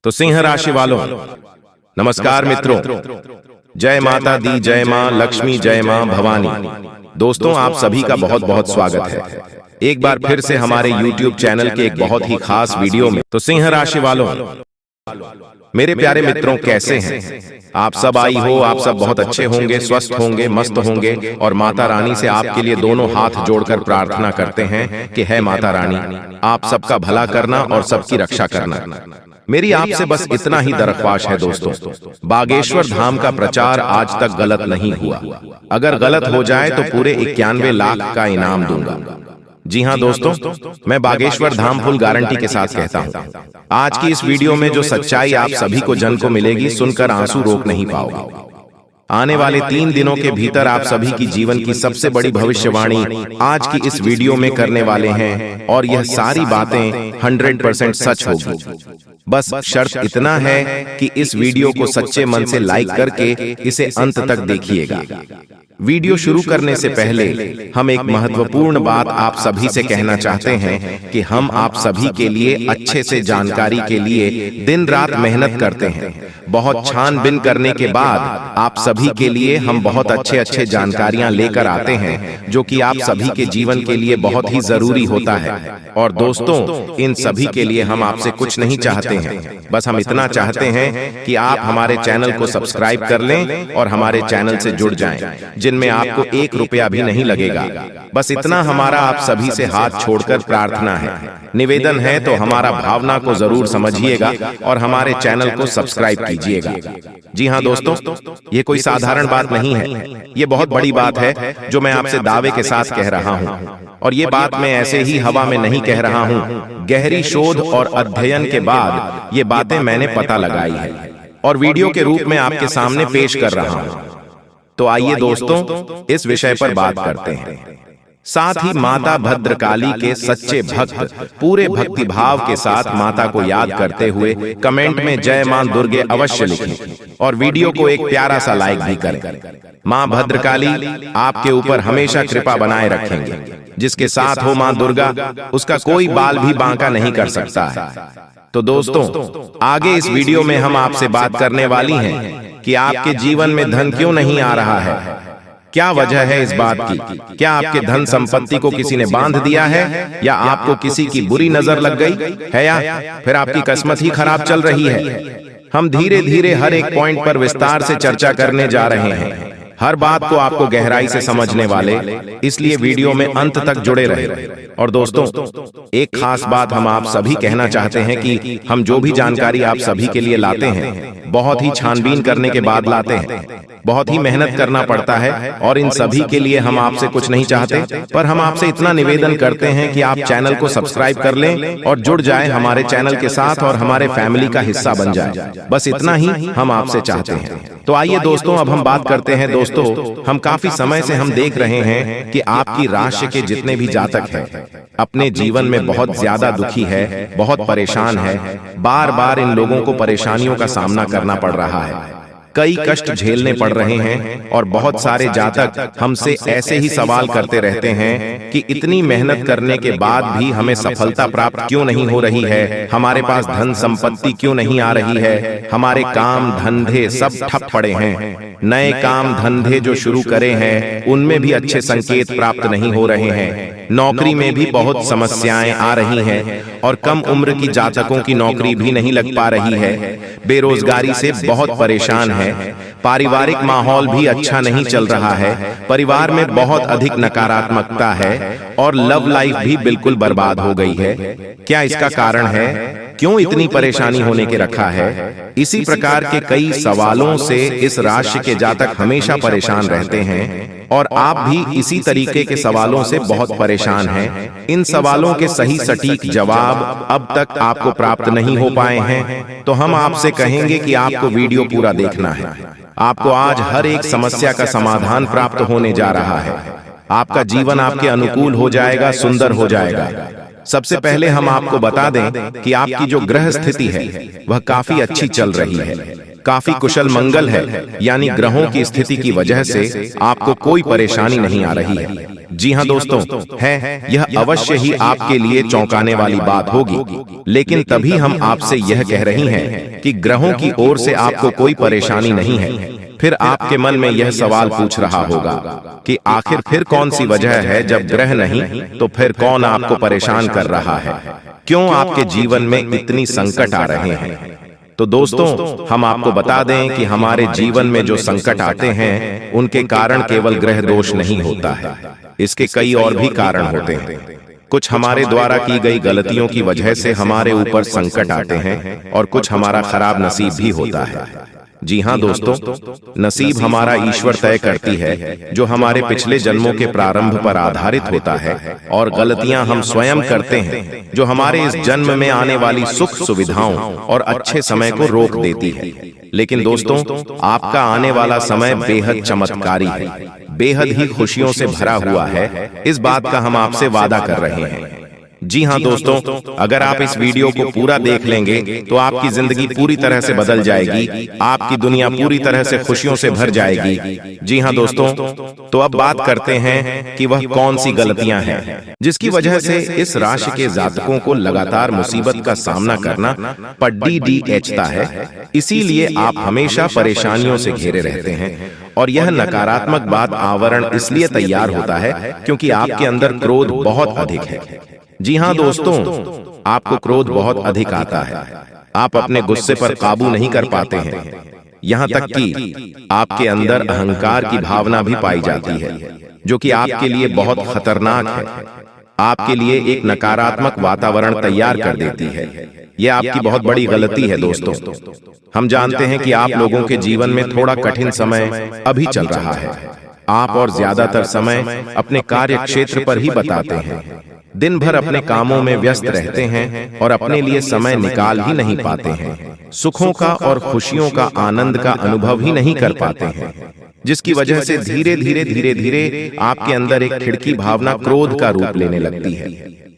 तो सिंह राशि वालों, नमस्कार मित्रों। जय माता दी, जय मां लक्ष्मी, जय मां भवानी। दोस्तों, आप सभी का बहुत बहुत स्वागत है एक बार फिर से हमारे YouTube चैनल के एक बहुत ही खास वीडियो में। तो सिंह राशि वालों, मेरे प्यारे मित्रों, कैसे हैं आप सब? आई हो आप सब बहुत अच्छे होंगे, स्वस्थ होंगे, मस्त होंगे। और माता रानी से आपके लिए दोनों हाथ जोड़कर प्रार्थना करते हैं कि है माता रानी, आप सबका भला करना और सबकी रक्षा करना। मेरी आपसे बस इतना ही दरख्वास्त है दोस्तों, बागेश्वर धाम का प्रचार आज तक गलत नहीं हुआ। अगर गलत हो जाए तो पूरे 91 लाख का इनाम दूंगा। जी हाँ दोस्तों, मैं बागेश्वर धाम फुल गारंटी के साथ कहता हूँ। आज की इस वीडियो में जो सच्चाई आप सभी को जन को मिलेगी, सुनकर आंसू रोक नहीं पाओगे। आने वाले 3 दिनों के भीतर आप सभी की जीवन की सबसे बड़ी भविष्यवाणी आज की इस वीडियो में करने वाले हैं, और यह सारी बातें 100% सच होगी। बस शर्त इतना है कि इस वीडियो को सच्चे मन से लाइक करके इसे अंत तक देखिएगा। वीडियो शुरू करने से पहले हम एक महत्वपूर्ण बात आप सभी से कहना चाहते हैं कि हम आप सभी के लिए अच्छे से जानकारी के लिए दिन रात मेहनत करते हैं। बहुत छानबीन करने के बाद आप सभी के लिए हम बहुत अच्छे जानकारियां लेकर आते हैं, जो कि आप सभी के जीवन के लिए बहुत ही जरूरी होता है। और दोस्तों, इन सभी के लिए हम आपसे कुछ नहीं चाहते हैं, बस हम इतना चाहते हैं कि आप हमारे चैनल को सब्सक्राइब कर लें और हमारे चैनल से जुड़ जाएं, जिनमें आपको 1 रुपया भी नहीं लगेगा। बस इतना हमारा आप सभी से हाथ छोड़कर प्रार्थना है, निवेदन है। तो हमारा भावना को जरूर समझिएगा और हमारे चैनल को सब्सक्राइब कीजिएगा। जी हाँ दोस्तों, ये कोई साधारण बात नहीं है, ये बहुत बड़ी बात है जो मैं आपसे दावे के साथ कह रहा हूँ। और ये बात मैं ऐसे ही हवा में नहीं कह रहा हूँ, गहरी शोध और अध्ययन के बाद ये बातें मैंने पता लगाई है और वीडियो के रूप में आपके सामने पेश कर रहा हूँ। तो आइए दोस्तों, इस विषय पर बात करते हैं। साथ ही माता भद्रकाली के सच्चे भक्त पूरे भक्ति भाव के साथ माता को याद करते हुए कमेंट में जय मां दुर्गे अवश्य लिखें और वीडियो को एक प्यारा सा लाइक भी करें। मां भद्रकाली आपके ऊपर हमेशा कृपा बनाए रखेंगे। जिसके साथ हो मां दुर्गा, उसका कोई बाल भी बांका नहीं कर सकता है। तो दोस्तों, आगे इस वीडियो में हम आपसे बात करने वाली हैं कि आपके जीवन में धन क्यों नहीं आ रहा है। क्या वजह है इस बात की? क्या आपके धन संपत्ति को किसी ने बांध दिया है, या आपको किसी की बुरी नजर लग गई है, या फिर आपकी किस्मत ही खराब चल रही है? हम धीरे धीरे हर एक पॉइंट पर विस्तार से चर्चा करने जा रहे हैं, हर बात को आपको गहराई से समझने वाले, इसलिए वीडियो में अंत तक जुड़े रहे। और दोस्तों, एक खास बात हम आप सभी कहना चाहते हैं कि हम जो भी जानकारी आप सभी के लिए लाते हैं, बहुत ही छानबीन करने के बाद लाते हैं, बहुत ही मेहनत करना पड़ता है। और इन सभी के लिए हम आपसे कुछ नहीं चाहते, पर हम आपसे इतना निवेदन करते हैं कि आप चैनल को सब्सक्राइब कर लें और जुड़ जाएं हमारे चैनल के साथ और हमारे फैमिली का हिस्सा बन जाए। बस इतना ही हम आपसे चाहते हैं। तो आइए दोस्तों, अब हम बात करते हैं। दोस्तों, हम काफी समय से हम देख रहे हैं कि आपकी राशि के जितने भी जातक हैं, अपने जीवन में बहुत ज्यादा दुखी है, बहुत परेशान है। बार बार इन लोगों को परेशानियों का सामना करना पड़ रहा है, कई कष्ट झेलने पड़ रहे हैं। और बहुत सारे जातक हमसे ऐसे ही सवाल करते रहते हैं कि इतनी मेहनत करने के बाद भी हमें सफलता प्राप्त क्यों नहीं हो रही है, हमारे पास धन संपत्ति क्यों नहीं आ रही है, हमारे काम धंधे सब ठप पड़े हैं, नए काम धंधे जो शुरू करे हैं उनमें भी अच्छे संकेत प्राप्त नहीं हो रहे हैं, नौकरी में भी बहुत समस्याएं आ रही हैं, और कम उम्र की जातकों की नौकरी भी नहीं लग पा रही है, बेरोजगारी से बहुत परेशान है, पारिवारिक माहौल भी अच्छा नहीं चल रहा है, परिवार में बहुत अधिक नकारात्मकता है, और लव लाइफ भी बिल्कुल बर्बाद हो गई है। क्या इसका कारण है? क्यों इतनी परेशानी होने के रखा है? इसी प्रकार के कई सवालों से इस राशि के जातक हमेशा परेशान रहते हैं, और आप भी इसी तरीके के सवालों से बहुत परेशान हैं। इन सवालों के सही सटीक जवाब अब तक आपको प्राप्त नहीं हो पाए हैं, तो हम आपसे कहेंगे कि आपको वीडियो पूरा देखना है। आपको आज हर एक समस्या का समाधान प्राप्त होने जा रहा है। आपका जीवन आपके अनुकूल हो जाएगा, सुंदर हो जाएगा। सबसे पहले हम आपको बता दें कि आपकी जो ग्रह स्थिति है वह काफी अच्छी चल रही है, काफी कुशल मंगल है, यानी ग्रहों की स्थिति की वजह से आपको कोई परेशानी नहीं आ रही है। जी हाँ दोस्तों, है यह अवश्य ही आपके लिए चौंकाने वाली बात होगी, लेकिन तभी हम आपसे यह कह रही हैं कि ग्रहों की ओर से आपको कोई परेशानी नहीं है। फिर आपके मन में यह सवाल पूछ रहा होगा कि आखिर फिर कौन सी वजह है, जब ग्रह नहीं तो फिर कौन आपको परेशान कर रहा है, क्यों आपके जीवन में इतनी संकट आ रहे हैं। तो दोस्तों, हम आपको बता दें कि हमारे जीवन में जो संकट आते हैं उनके कारण केवल ग्रह दोष नहीं होता है, इसके कई और भी कारण होते हैं। कुछ हमारे द्वारा की गई गलतियों की वजह से हमारे ऊपर संकट आते हैं और कुछ हमारा खराब नसीब भी होता है। जी हाँ दोस्तों, नसीब हमारा ईश्वर तय करती है, जो हमारे पिछले जन्मों के प्रारंभ पर आधारित होता है, और गलतियां हम स्वयं करते हैं जो हमारे इस जन्म में आने वाली सुख सुविधाओं और अच्छे समय को रोक देती है। लेकिन दोस्तों, आपका आने वाला समय बेहद चमत्कारी है, बेहद ही खुशियों से भरा हुआ है, इस बात का हम आपसे वादा कर रहे हैं। जी हाँ दोस्तों, अगर आप इस वीडियो को पूरा देख लेंगे तो आपकी जिंदगी पूरी तरह से बदल जाएगी, आपकी दुनिया पूरी तरह से खुशियों से भर जाएगी। जी हाँ दोस्तों, तो अब बात करते हैं कि वह कौन सी गलतियां हैं जिसकी वजह से इस राशि के जातकों को लगातार मुसीबत का सामना करना पड़ता है। इसीलिए आप हमेशा परेशानियों से घिरे रहते हैं, और यह नकारात्मक बात आवरण इसलिए तैयार होता है क्योंकि आपके अंदर क्रोध बहुत अधिक है। जी हाँ दोस्तों, आपको क्रोध बहुत अधिक आता है, आप अपने गुस्से पर काबू नहीं कर पाते हैं, यहाँ तक कि आपके अंदर अहंकार की भावना भी पाई जाती है, जो कि आपके लिए बहुत खतरनाक है, आपके लिए एक नकारात्मक वातावरण तैयार कर देती है। यह आपकी बहुत बड़ी गलती है दोस्तों। हम जानते हैं कि आप लोगों के जीवन में थोड़ा कठिन समय अभी चल रहा है, आप और ज्यादातर समय अपने कार्य क्षेत्र पर ही बताते हैं, दिन भर अपने कामों में व्यस्त रहते हैं और अपने लिए समय निकाल ही नहीं पाते हैं, सुखों का और खुशियों का आनंद का अनुभव ही नहीं कर पाते हैं, जिसकी वजह से धीरे धीरे आपके अंदर एक खिड़की भावना क्रोध का रूप लेने लगती है,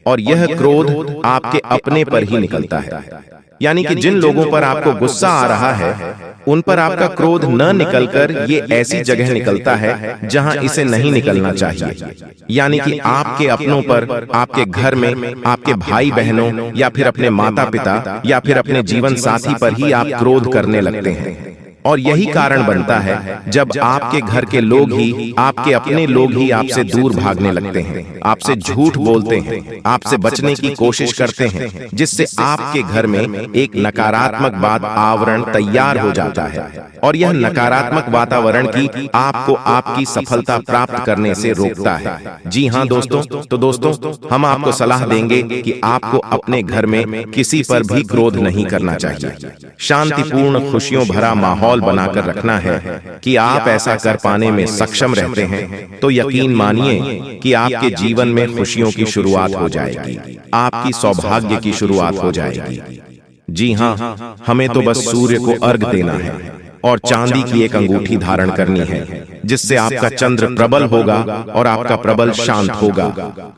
और यह क्रोध आपके अपने पर ही निकलता है। यानी कि जिन लोगों पर आपको गुस्सा आ रहा है, उन पर आपका क्रोध न निकलकर ये ऐसी जगह निकलता है जहां इसे नहीं निकलना चाहिए। यानी कि आपके अपनों पर, आपके घर में, आपके भाई बहनों या फिर अपने माता पिता या फिर अपने जीवन साथी पर ही आप क्रोध करने लगते हैं। और यही कारण बनता है जब आपके घर के लोग ही, आपके अपने लोग ही आपसे दूर भागने लगते हैं, आपसे झूठ बोलते हैं, आपसे बचने की कोशिश करते हैं, जिससे आपके घर में एक नकारात्मक बात आवरण तैयार हो जाता है, और यह नकारात्मक वातावरण की आपको आपकी सफलता प्राप्त करने से रोकता है। जी हाँ दोस्तों, तो दोस्तों, हम आपको सलाह देंगे कि आपको अपने घर में किसी पर भी क्रोध नहीं करना चाहिए, शांतिपूर्ण खुशियों भरा माहौल बनाकर रखना है कि आप ऐसा कर पाने में सक्षम रहते हैं, तो यकीन मानिए कि आपके जीवन में खुशियों की शुरुआत हो जाएगी, आपकी सौभाग्य की शुरुआत हो जाएगी। जी हाँ, हमें तो बस सूर्य को अर्घ देना है और चांदी की एक अंगूठी धारण करनी है, जिससे आपका चंद्र प्रबल होगा और आपका प्रबल शांत होगा,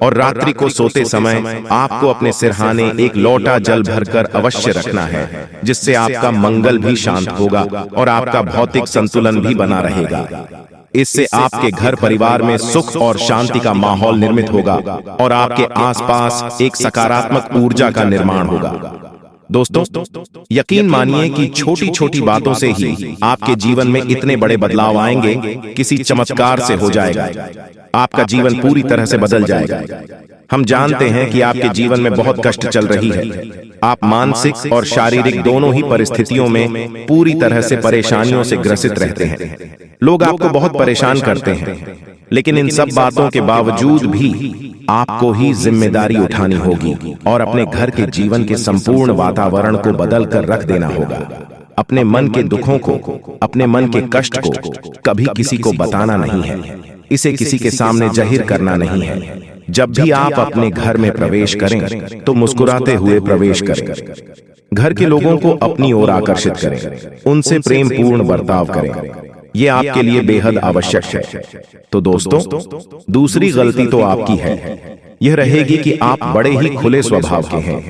और रात्रि को सोते समय आपको अपने सिरहाने एक लोटा जल भरकर अवश्य रखना है, जिससे आपका मंगल भी शांत होगा और आपका भौतिक संतुलन भी बना रहेगा। इससे आपके घर परिवार में सुख और शांति का माहौल निर्मित होगा और आपके आसपास एक सकारात्मक ऊर्जा का निर्माण होगा। दोस्तों, यकीन मानिए कि छोटी छोटी बातों से ही आपके जीवन में इतने बड़े बदलाव आएंगे, किसी चमत्कार से हो जाएगा, आपका जीवन पूरी तरह से बदल जाएगा। हम जानते हैं कि आपके जीवन में बहुत कष्ट चल रही है, आप मानसिक और शारीरिक दोनों ही परिस्थितियों में पूरी तरह से परेशानियों से ग्रसित रहते हैं, लोग आपको बहुत परेशान करते हैं, लेकिन इन सब बातों के बावजूद भी आपको ही जिम्मेदारी उठानी होगी और अपने घर के जीवन के संपूर्ण वातावरण को बदल कर रख देना होगा। अपने मन के दुखों को, अपने मन के कष्ट को कभी किसी को बताना नहीं है, इसे किसी के सामने जाहिर करना नहीं है। जब भी आप अपने घर में प्रवेश करें तो मुस्कुराते हुए प्रवेश करें, घर के लोगों को अपनी ओर आकर्षित करें, उनसे प्रेम पूर्ण बर्ताव करें, ये आपके लिए बेहद आवश्यक है। तो दोस्तों, दूसरी गलती तो आपकी है, यह रहेगी कि आप बड़े ही खुले स्वभाव के हैं।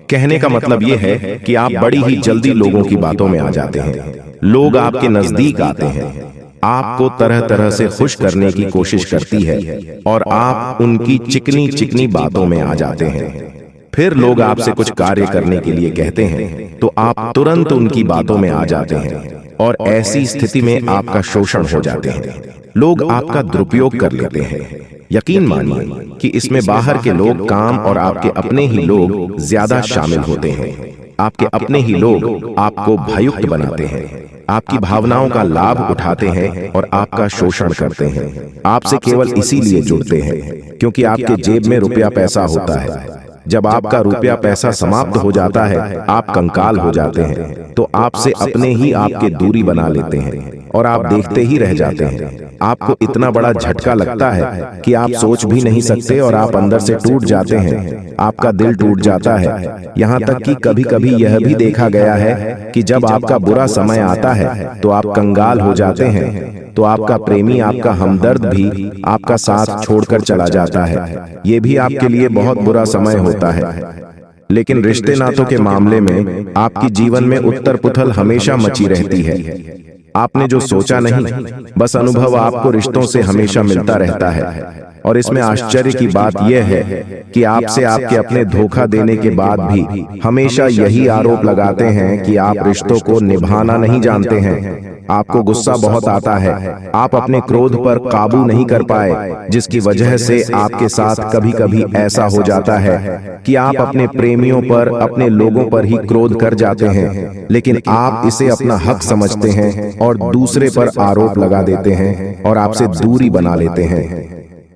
कहने का मतलब यह है कि आप बड़ी ही जल्दी लोगों की बातों में आ जाते हैं, लोग आपके नजदीक आते हैं, आपको तरह तरह से खुश करने की कोशिश करती है और आप उनकी चिकनी चिकनी बातों में आ जाते हैं। फिर लोग आपसे कुछ कार्य करने के लिए कहते हैं तो आप तुरंत उनकी बातों में आ जाते हैं और ऐसी स्थिति में आपका शोषण हो जाते हैं। लोग आपका दुरुपयोग कर लेते हैं। यकीन मानिए कि इसमें बाहर के लोग काम और आपके अपने ही लोग ज्यादा शामिल होते हैं। आपके अपने ही लोग आपको भययुक्त बनाते हैं, आपकी भावनाओं का लाभ उठाते हैं और आपका शोषण करते हैं। आपसे केवल इसीलिए जुड़ते हैं क्योंकि आपके जेब में रुपया पैसा होता है। जब आपका रुपया पैसा समाप्त हो जाता है, आप कंकाल हो जाते हैं, तो आपसे अपने ही आपके दूरी बना लेते हैं और आप देखते ही रह जाते हैं। आपको इतना बड़ा झटका लगता है कि आप सोच भी नहीं सकते और आप अंदर से टूट जाते हैं। आपका दिल टूट जाता है। यहाँ तक कि कभी कभी यह भी देखा गया है कि जब आपका बुरा समय आता है तो आप कंगाल हो जाते हैं, तो आपका प्रेमी, आपका हमदर्द भी आपका साथ छोड़कर चला जाता है। ये भी आपके लिए बहुत बुरा समय होता है। लेकिन रिश्ते नातों के मामले में आपकी जीवन में उथल पुथल हमेशा मची रहती है। आपने जो सोचा नहीं, बस अनुभव आपको रिश्तों से हमेशा मिलता रहता है। और इसमें आश्चर्य की बात यह है कि आपसे आपके अपने धोखा देने के बाद भी हमेशा यही आरोप लगाते हैं कि आप रिश्तों को निभाना नहीं जानते हैं। आपको गुस्सा बहुत आता है, आप अपने क्रोध पर काबू नहीं कर पाए, जिसकी वजह से आपके साथ कभी कभी ऐसा हो जाता है कि आप अपने प्रेमियों पर, अपने लोगों पर ही क्रोध कर जाते हैं, लेकिन आप इसे अपना हक समझते हैं और दूसरे पर आरोप लगा देते हैं और आपसे दूरी बना लेते हैं।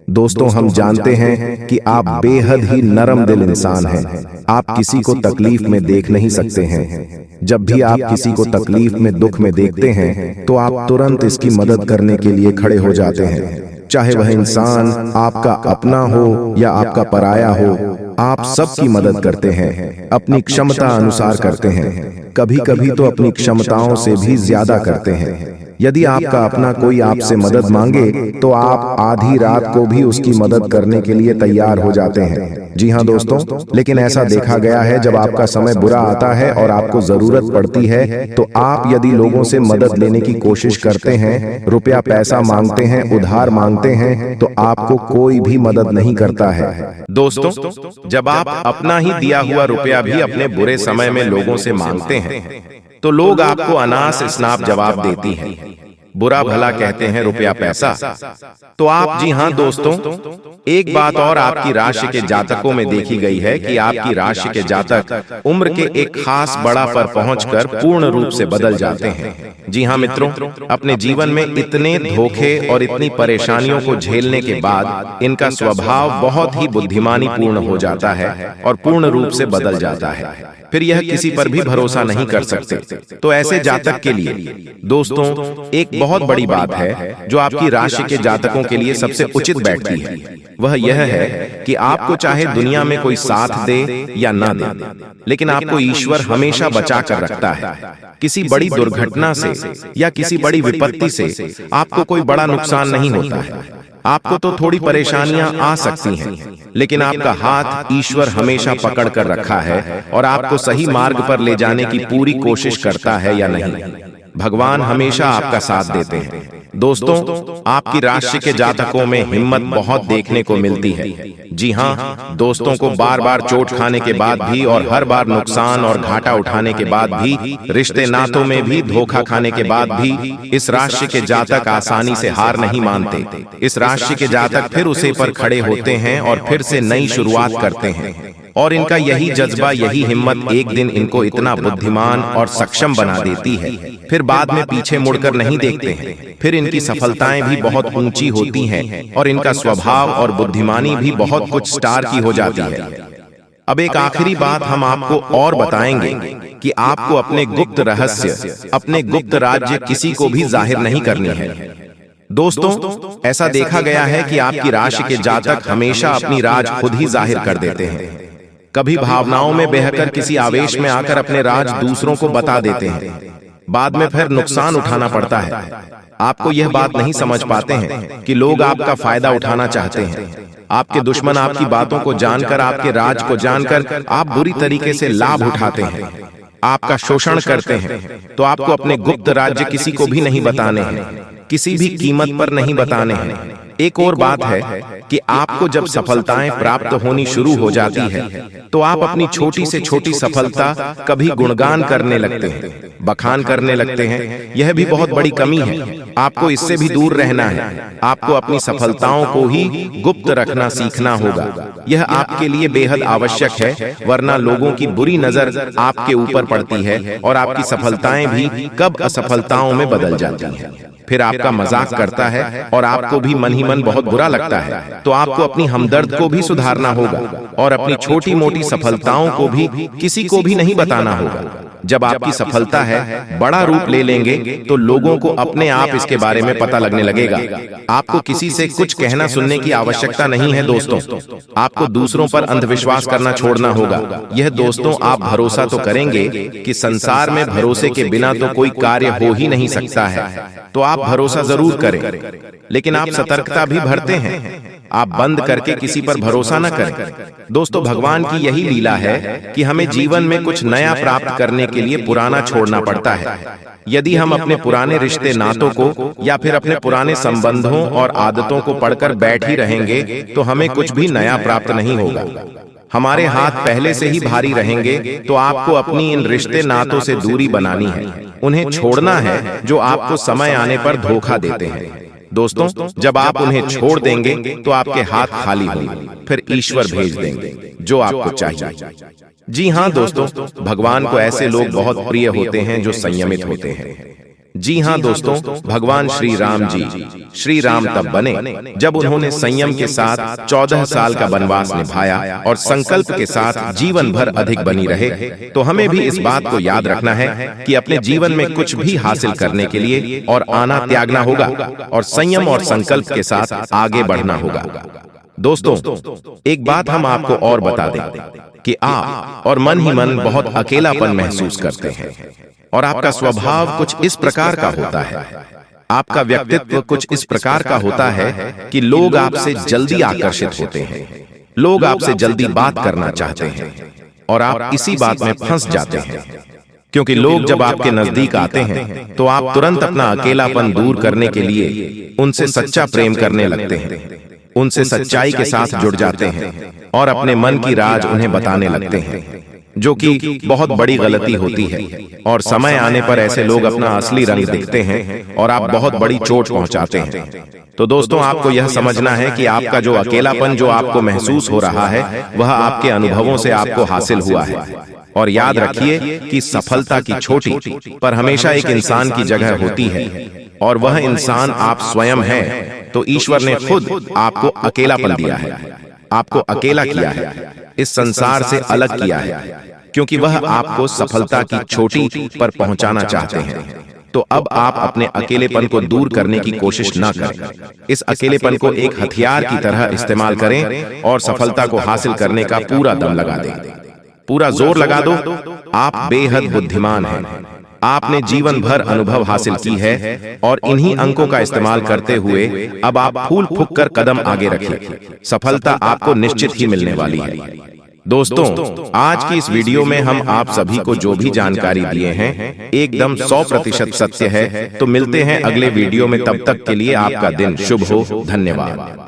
दोस्तों, हम जानते हैं कि आप बेहद ही नरम दिल इंसान हैं। आप किसी को तकलीफ में देख नहीं सकते हैं। जब भी आप किसी को तकलीफ में, दुख में देखते हैं तो आप तुरंत इसकी मदद करने के लिए खड़े हो जाते हैं। चाहे वह इंसान आपका अपना हो या आपका पराया हो, आप सबकी मदद करते हैं, अपनी क्षमता अनुसार करते हैं, कभी कभी तो अपनी क्षमताओं से भी ज्यादा करते हैं। यदि आपका अपना कोई आपसे मदद मांगे तो आप आधी रात को भी उसकी मदद करने के लिए तैयार हो जाते हैं। जी हाँ दोस्तों, लेकिन ऐसा देखा गया है जब आपका समय बुरा आता है और आपको जरूरत पड़ती है तो आप यदि लोगों से मदद लेने की कोशिश करते हैं, रुपया पैसा मांगते हैं, उधार मांगते हैं, तो आपको कोई भी मदद नहीं करता है। दोस्तों, जब आप अपना ही दिया हुआ रुपया भी अपने बुरे समय में लोगों से मांगते हैं तो लोग आपको अनास स्नाप जवाब देती हैं, बुरा भला कहते हैं रुपया पैसा। तो आप, जी हाँ दोस्तों, एक बात और आपकी राशि के जातकों में देखी गई है कि आपकी राशि के जातक उम्र के एक खास बड़ा पर पहुंचकर पूर्ण रूप से बदल जाते हैं। जी हाँ मित्रों, अपने जीवन में इतने धोखे और इतनी परेशानियों को झेलने के बाद इनका स्वभाव बहुत ही बुद्धिमानी पूर्ण हो जाता है और पूर्ण रूप से बदल जाता है। फिर यह किसी पर भी भरोसा नहीं कर सकते। तो ऐसे जातक के लिए दोस्तों एक बहुत बड़ी बात है जो आपकी राशि के जातकों के लिए सबसे उचित बैठती है। वह यह है कि आपको चाहे दुनिया में कोई साथ दे या ना दे, लेकिन आपको ईश्वर हमेशा बचा कर रखता है। किसी बड़ी दुर्घटना से या किसी बड़ी विपत्ति से आपको कोई बड़ा नुकसान नहीं होता है। आपको तो थोड़ी परेशानियां आ सकती हैं, लेकिन आपका हाथ ईश्वर हमेशा पकड़ कर रखा है और आपको सही मार्ग पर ले जाने की पूरी कोशिश करता है या नहीं। भगवान हमेशा आपका साथ देते हैं। दोस्तों, आपकी राशि के जातकों में हिम्मत बहुत देखने को मिलती है। जी हाँ दोस्तों, को बार बार चोट खाने के बाद भी और हर बार नुकसान और घाटा उठाने के बाद भी, रिश्ते नातों में भी धोखा खाने के बाद भी इस राशि के जातक आसानी से हार नहीं मानते। इस राशि के जातक फिर उसे पर खड़े होते हैं और फिर से नई शुरुआत करते हैं। और इनका यही जज्बा, यही हिम्मत एक दिन इनको इतना बुद्धिमान और सक्षम बना देती है, फिर बाद में पीछे मुड़कर नहीं देखते हैं। फिर इनकी सफलताएं भी बहुत ऊंची होती हैं और इनका स्वभाव और बुद्धिमानी भी बहुत कुछ स्टार की हो जाती है। अब एक आखिरी बात हम आपको और बताएंगे कि आपको अपने गुप्त रहस्य, अपने गुप्त राज्य किसी को भी जाहिर नहीं करनी है। दोस्तों, ऐसा देखा गया है कि आपकी राशि के जातक हमेशा अपनी राज खुद ही जाहिर कर देते हैं। कभी भावनाओं में बहकर किसी आवेश में आकर अपने राज दूसरों को बता देते हैं, बाद में फिर नुकसान उठाना पड़ता है। आपको यह बात नहीं समझ पाते हैं कि लोग आपका फायदा उठाना चाहते हैं। आपके दुश्मन आपकी बातों को जानकर, आपके राज को जानकर आप बुरी तरीके से लाभ उठाते हैं, आपका शोषण करते हैं। तो आपको अपने गुप्त राज्य किसी को भी नहीं बताने हैं। किसी भी कीमत पर नहीं बताने हैं। एक और बात है कि आपको जब सफलताएं प्राप्त होनी शुरू हो जाती है तो आप अपनी छोटी से छोटी सफलता कभी गुणगान करने लगते हैं, बखान करने लगते हैं। यह भी बहुत बड़ी कमी है। आपको इससे भी दूर रहना है। आपको अपनी सफलताओं को ही गुप्त रखना सीखना होगा। यह आपके लिए बेहद आवश्यक है, वरना लोगों की बुरी नजर आपके ऊपर पड़ती है और आपकी सफलताएं भी कब असफलताओं में बदल जाती हैं। फिर आपका मजाक करता है और आपको भी मन ही मन बहुत बुरा लगता है। तो आपको अपनी हमदर्द को भी सुधारना होगा और अपनी छोटी मोटी सफलताओं को भी किसी को भी नहीं बताना होगा। जब आपकी सफलता है बड़ा रूप ले लेंगे तो लोगों को अपने आप इसके बारे में पता लगने लगेगा। आपको किसी से कुछ कहना सुनने की आवश्यकता नहीं है दोस्तों। आपको दूसरों पर अंधविश्वास करना छोड़ना होगा। यह दोस्तों, आप भरोसा तो करेंगे कि संसार में भरोसे के बिना तो कोई कार्य हो ही नहीं सकता है, तो आप भरोसा जरूर करें, लेकिन आप सतर्कता भी बरतें हैं। आप बंद करके किसी पर भरोसा न करें। दोस्तों, भगवान की यही लीला है कि हमें जीवन में कुछ नया प्राप्त करने के लिए पुराना छोड़ना पड़ता है। यदि हम अपने पुराने रिश्ते नातों को या फिर अपने पुराने संबंधों और आदतों को पढ़कर बैठ ही रहेंगे तो हमें कुछ भी नया प्राप्त नहीं होगा। हमारे हाथ पहले से ही भारी रहेंगे। तो आपको अपनी इन रिश्ते नातों से दूरी बनानी है, उन्हें छोड़ना है जो आपको समय आने पर धोखा देते हैं। दोस्तों, जब आप उन्हें छोड़ देंगे तो आपके हाथ खाली होंगे, फिर ईश्वर भेज देंगे जो आपको चाहिए। जी हाँ दोस्तों, भगवान को ऐसे लोग बहुत प्रिय होते हैं जो संयमित होते हैं। जी हाँ दोस्तों, भगवान श्री राम जी, श्री राम तब बने जब उन्होंने संयम के साथ 14 साल का वनवास निभाया और संकल्प के साथ जीवन भर अधिक बनी रहे। तो हमें भी इस बात को याद रखना है कि अपने जीवन में कुछ भी हासिल करने के लिए और आना त्यागना होगा और संयम और संकल्प के साथ आगे बढ़ना होगा। दोस्तों, एक बात हम आपको और बता दें कि आप और मन ही मन बहुत अकेलापन महसूस करते हैं और आपका स्वभाव कुछ इस प्रकार का होता है, आपका व्यक्तित्व कुछ इस प्रकार का होता है कि लोग आपसे जल्दी आकर्षित होते हैं, लोग आपसे जल्दी बात करना चाहते हैं और आप इसी बात में फंस जाते हैं। क्योंकि लोग जब आपके नजदीक आते हैं तो आप तुरंत अपना अकेलापन दूर करने के लिए उनसे सच्चा प्रेम करने लगते हैं, उनसे सच्चाई के साथ जुड़ जाते हैं और अपने मन की राज उन्हें बताने लगते हैं, जो कि बहुत बड़ी गलती होती है। और समय आने पर ऐसे लोग अपना असली रंग दिखते हैं और आप बहुत बड़ी चोट पहुंचाते हैं। तो दोस्तों, आपको यह समझना है कि आपका जो अकेलापन जो आपको महसूस हो रहा है वह आपके अनुभवों से आपको हासिल हुआ है। और याद रखिए कि सफलता की छोटी पर हमेशा एक इंसान की जगह होती है और वह इंसान आप स्वयं हैं। तो ईश्वर ने खुद आपको अकेलापन दिया है, आपको अकेला किया है, इस संसार से अलग किया है, क्योंकि वह आपको सफलता की छोटी पर पहुंचाना चाहते हैं। तो अब आप अपने अकेलेपन को दूर करने की कोशिश न करें। इस अकेलेपन को एक हथियार की तरह इस्तेमाल करें और सफलता को हासिल करने का पूरा दम लगा दें, पूरा जोर लगा दो। आप बेहद बुद्धिमान हैं, आपने जीवन भर अनुभव हासिल की है और इन्हीं अंकों का इस्तेमाल करते हुए अब आप फूल फूंक कर कदम आगे रखें। सफलता आपको निश्चित ही मिलने वाली है। दोस्तों, आज की इस वीडियो में हम आप सभी को जो भी जानकारी दिए हैं एकदम 100% सत्य है। तो मिलते हैं अगले वीडियो में, तब तक के लिए आपका दिन शुभ हो। धन्यवाद।